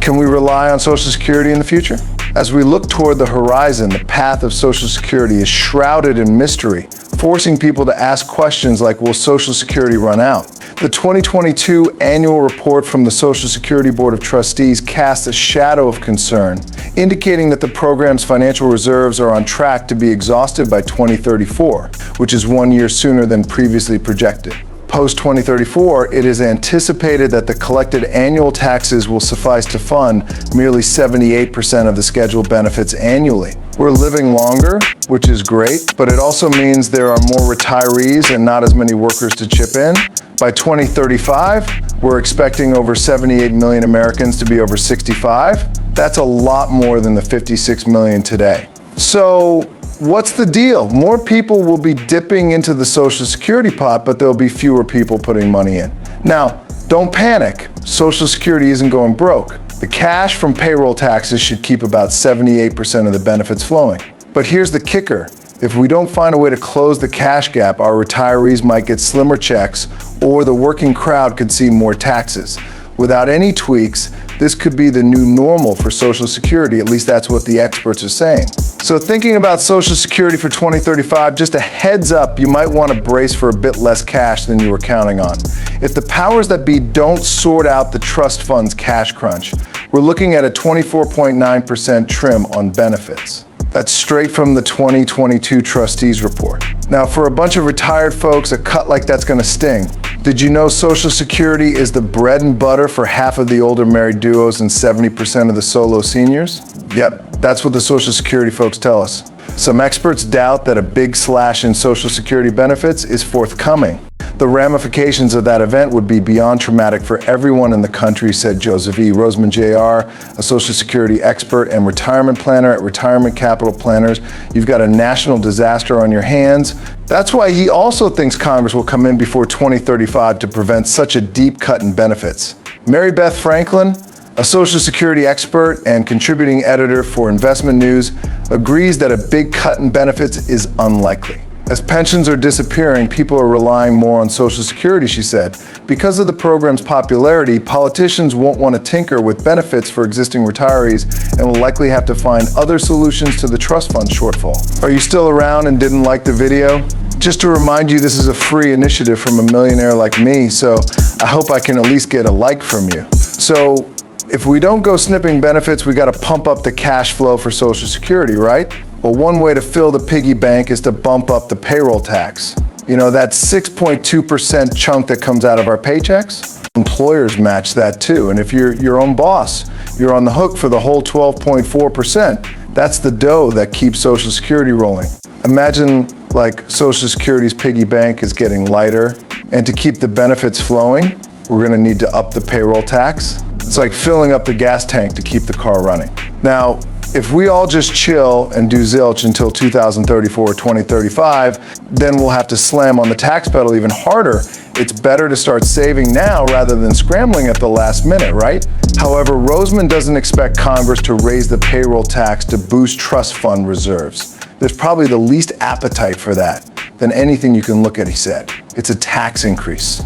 Can we rely on Social Security in the future? As we look toward the horizon, the path of Social Security is shrouded in mystery, forcing people to ask questions like, will Social Security run out? The 2022 annual report from the Social Security Board of Trustees casts a shadow of concern, indicating that the program's financial reserves are on track to be exhausted by 2034, which is 1 year sooner than previously projected. Post-2034, it is anticipated that the collected annual taxes will suffice to fund merely 78% of the scheduled benefits annually. We're living longer, which is great, but it also means there are more retirees and not as many workers to chip in. By 2035, we're expecting over 78 million Americans to be over 65. That's a lot more than the 56 million today. So, what's the deal? More people will be dipping into the Social Security pot, but there'll be fewer people putting money in. Now, don't panic. Social Security isn't going broke. The cash from payroll taxes should keep about 78% of the benefits flowing. But here's the kicker. If we don't find a way to close the cash gap, our retirees might get slimmer checks, or the working crowd could see more taxes. Without any tweaks, this could be the new normal for Social Security, at least that's what the experts are saying. So thinking about Social Security for 2035, just a heads up, you might want to brace for a bit less cash than you were counting on. If the powers that be don't sort out the trust fund's cash crunch, we're looking at a 24.9% trim on benefits. That's straight from the 2022 Trustees report. Now, for a bunch of retired folks, a cut like that's gonna sting. Did you know Social Security is the bread and butter for half of the older married duos and 70% of the solo seniors? Yep, that's what the Social Security folks tell us. Some experts doubt that a big slash in Social Security benefits is forthcoming. The ramifications of that event would be beyond traumatic for everyone in the country, said Joseph E. Roseman, Jr., a Social Security expert and retirement planner at Retirement Capital Planners. You've got a national disaster on your hands. That's why he also thinks Congress will come in before 2035 to prevent such a deep cut in benefits. Mary Beth Franklin, a Social Security expert and contributing editor for Investment News, agrees that a big cut in benefits is unlikely. As pensions are disappearing, people are relying more on Social Security, she said. Because of the program's popularity, politicians won't want to tinker with benefits for existing retirees and will likely have to find other solutions to the trust fund shortfall. Are you still around and didn't like the video? Just to remind you, this is a free initiative from a millionaire like me, so I hope I can at least get a like from you. So, if we don't go snipping benefits, we got to pump up the cash flow for Social Security, right? Well, one way to fill the piggy bank is to bump up the payroll tax. You know, that 6.2% chunk that comes out of our paychecks? Employers match that too. And if you're your own boss, you're on the hook for the whole 12.4%. That's the dough that keeps Social Security rolling. Imagine like Social Security's piggy bank is getting lighter, and to keep the benefits flowing, we're gonna need to up the payroll tax. It's like filling up the gas tank to keep the car running. Now, if we all just chill and do zilch until 2034 or 2035, then we'll have to slam on the tax pedal even harder. It's better to start saving now rather than scrambling at the last minute, right? However, Roseman doesn't expect Congress to raise the payroll tax to boost trust fund reserves. There's probably the least appetite for that than anything you can look at, he said. It's a tax increase.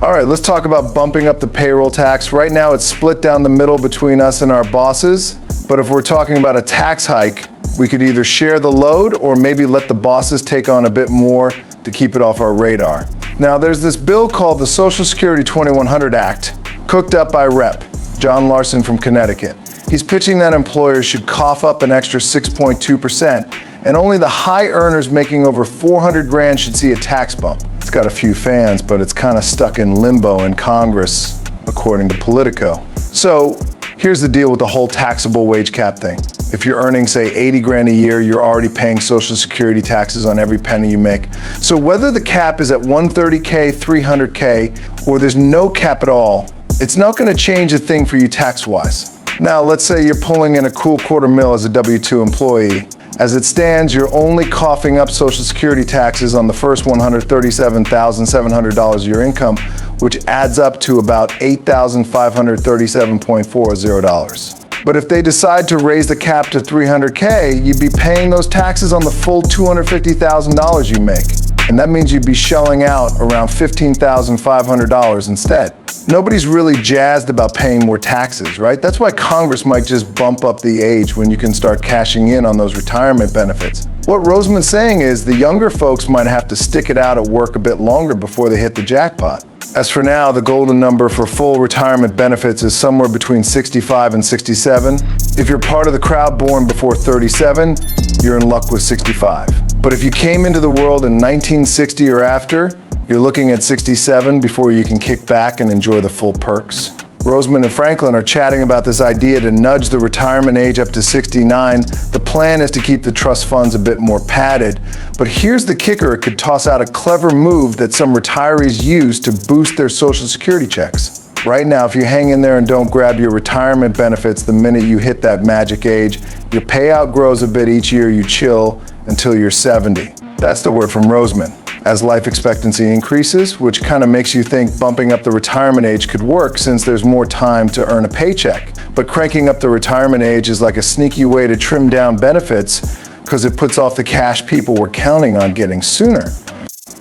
All right, let's talk about bumping up the payroll tax. Right now, it's split down the middle between us and our bosses. But if we're talking about a tax hike, we could either share the load or maybe let the bosses take on a bit more to keep it off our radar. Now, there's this bill called the Social Security 2100 Act, cooked up by Rep. John Larson from Connecticut. He's pitching that employers should cough up an extra 6.2%, and only the high earners making over 400 grand should see a tax bump. It's got a few fans, but it's kind of stuck in limbo in Congress, according to Politico. So here's the deal with the whole taxable wage cap thing. If you're earning, say, 80 grand a year, you're already paying Social Security taxes on every penny you make. So whether the cap is at 130K, 300K, or there's no cap at all, it's not going to change a thing for you tax-wise. Now, let's say you're pulling in a cool $250,000 as a W-2 employee. As it stands, you're only coughing up Social Security taxes on the first $137,700 of your income, which adds up to about $8,537.40. But if they decide to raise the cap to 300K, you'd be paying those taxes on the full $250,000 you make. And that means you'd be shelling out around $15,500 instead. Nobody's really jazzed about paying more taxes, right? That's why Congress might just bump up the age when you can start cashing in on those retirement benefits. What Roseman's saying is the younger folks might have to stick it out at work a bit longer before they hit the jackpot. As for now, the golden number for full retirement benefits is somewhere between 65 and 67. If you're part of the crowd born before 37, you're in luck with 65. But if you came into the world in 1960 or after, you're looking at 67 before you can kick back and enjoy the full perks. Roseman and Franklin are chatting about this idea to nudge the retirement age up to 69. The plan is to keep the trust funds a bit more padded. But here's the kicker: it could toss out a clever move that some retirees use to boost their Social Security checks. Right now, if you hang in there and don't grab your retirement benefits the minute you hit that magic age, your payout grows a bit each year you chill until you're 70. That's the word from Roseman. As life expectancy increases, which kind of makes you think bumping up the retirement age could work since there's more time to earn a paycheck. But cranking up the retirement age is like a sneaky way to trim down benefits because it puts off the cash people were counting on getting sooner.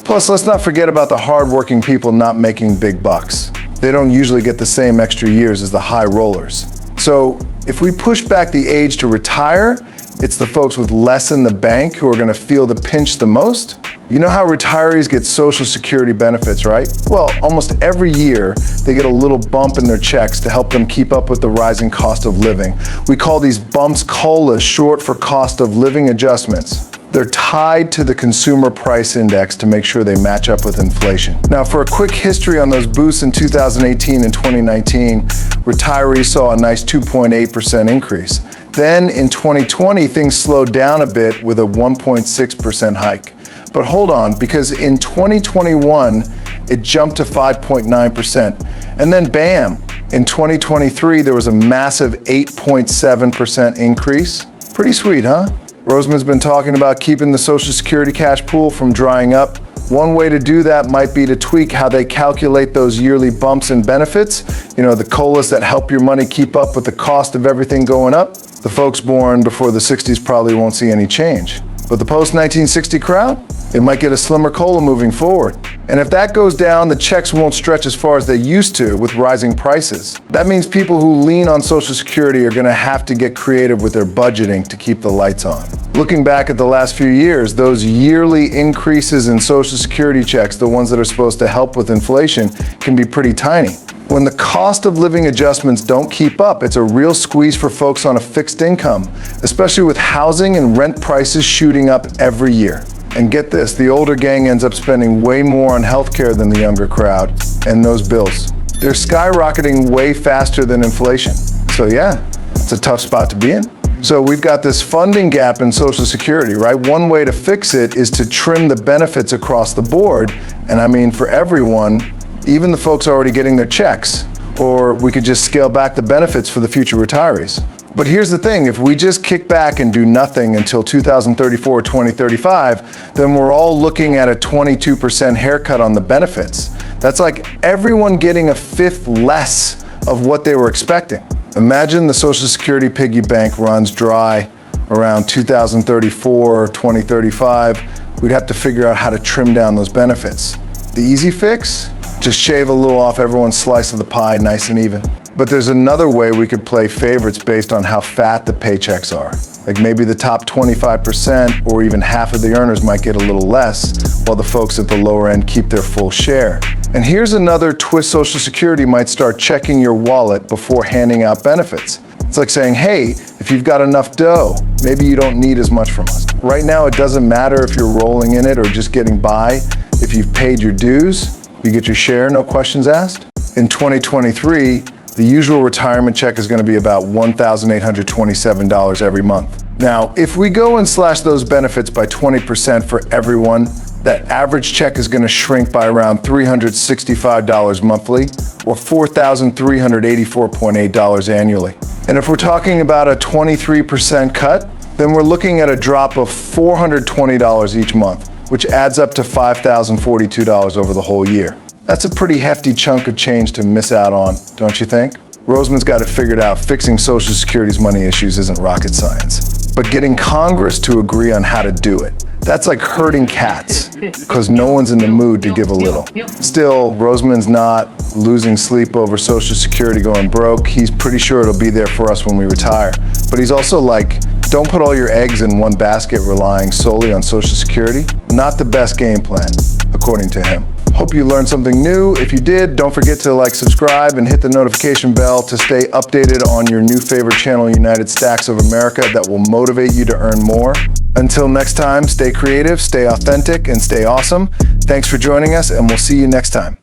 Plus, let's not forget about the hardworking people not making big bucks. They don't usually get the same extra years as the high rollers. So if we push back the age to retire, it's the folks with less in the bank who are going to feel the pinch the most. You know how retirees get Social Security benefits, right? Well, almost every year they get a little bump in their checks to help them keep up with the rising cost of living. We call these bumps COLAs, short for cost of living adjustments. They're tied to the consumer price index to make sure they match up with inflation. Now, for a quick history on those boosts in 2018 and 2019, retirees saw a nice 2.8% increase. Then in 2020, things slowed down a bit with a 1.6% hike. But hold on, because in 2021, it jumped to 5.9%. And then bam, in 2023, there was a massive 8.7% increase. Pretty sweet, huh? Roseman's been talking about keeping the Social Security cash pool from drying up. One way to do that might be to tweak how they calculate those yearly bumps and benefits. You know, the COLAs that help your money keep up with the cost of everything going up. The folks born before the 60s probably won't see any change. But the post-1960 crowd, it might get a slimmer COLA moving forward. And if that goes down, the checks won't stretch as far as they used to with rising prices. That means people who lean on Social Security are gonna have to get creative with their budgeting to keep the lights on. Looking back at the last few years, those yearly increases in Social Security checks, the ones that are supposed to help with inflation, can be pretty tiny. When the cost of living adjustments don't keep up, it's a real squeeze for folks on a fixed income, especially with housing and rent prices shooting up every year. And get this, the older gang ends up spending way more on healthcare than the younger crowd, and those bills. They're skyrocketing way faster than inflation. So yeah, it's a tough spot to be in. So we've got this funding gap in Social Security, right? One way to fix it is to trim the benefits across the board, and I mean for everyone, even the folks already getting their checks, or we could just scale back the benefits for the future retirees. But here's the thing, if we just kick back and do nothing until 2034 or 2035, then we're all looking at a 22% haircut on the benefits. That's like everyone getting a fifth less of what they were expecting. Imagine the Social Security piggy bank runs dry around 2034 or 2035. We'd have to figure out how to trim down those benefits. The easy fix? Just shave a little off everyone's slice of the pie, nice and even. But there's another way we could play favorites based on how fat the paychecks are. Like maybe the top 25% or even half of the earners might get a little less, while the folks at the lower end keep their full share. And here's another twist: Social Security might start checking your wallet before handing out benefits. It's like saying, hey, if you've got enough dough, maybe you don't need as much from us. Right now, it doesn't matter if you're rolling in it or just getting by. If you've paid your dues, you get your share, no questions asked. In 2023, the usual retirement check is going to be about $1,827 every month. Now, if we go and slash those benefits by 20% for everyone, that average check is going to shrink by around $365 monthly, or $4,384.8 annually. And if we're talking about a 23% cut, then we're looking at a drop of $420 each month, which adds up to $5,042 over the whole year. That's a pretty hefty chunk of change to miss out on, don't you think? Roseman's got it figured out. Fixing Social Security's money issues isn't rocket science. But getting Congress to agree on how to do it, That's like herding cats, because no one's in the mood to give a little. Still, Rosamund's not losing sleep over Social Security going broke. He's pretty sure it'll be there for us when we retire. But he's also like, don't put all your eggs in one basket relying solely on Social Security. Not the best game plan, according to him. Hope you learned something new. If you did, don't forget to like, subscribe, and hit the notification bell to stay updated on your new favorite channel, United Stacks of America, that will motivate you to earn more. Until next time, stay creative, stay authentic, and stay awesome. Thanks for joining us, and we'll see you next time.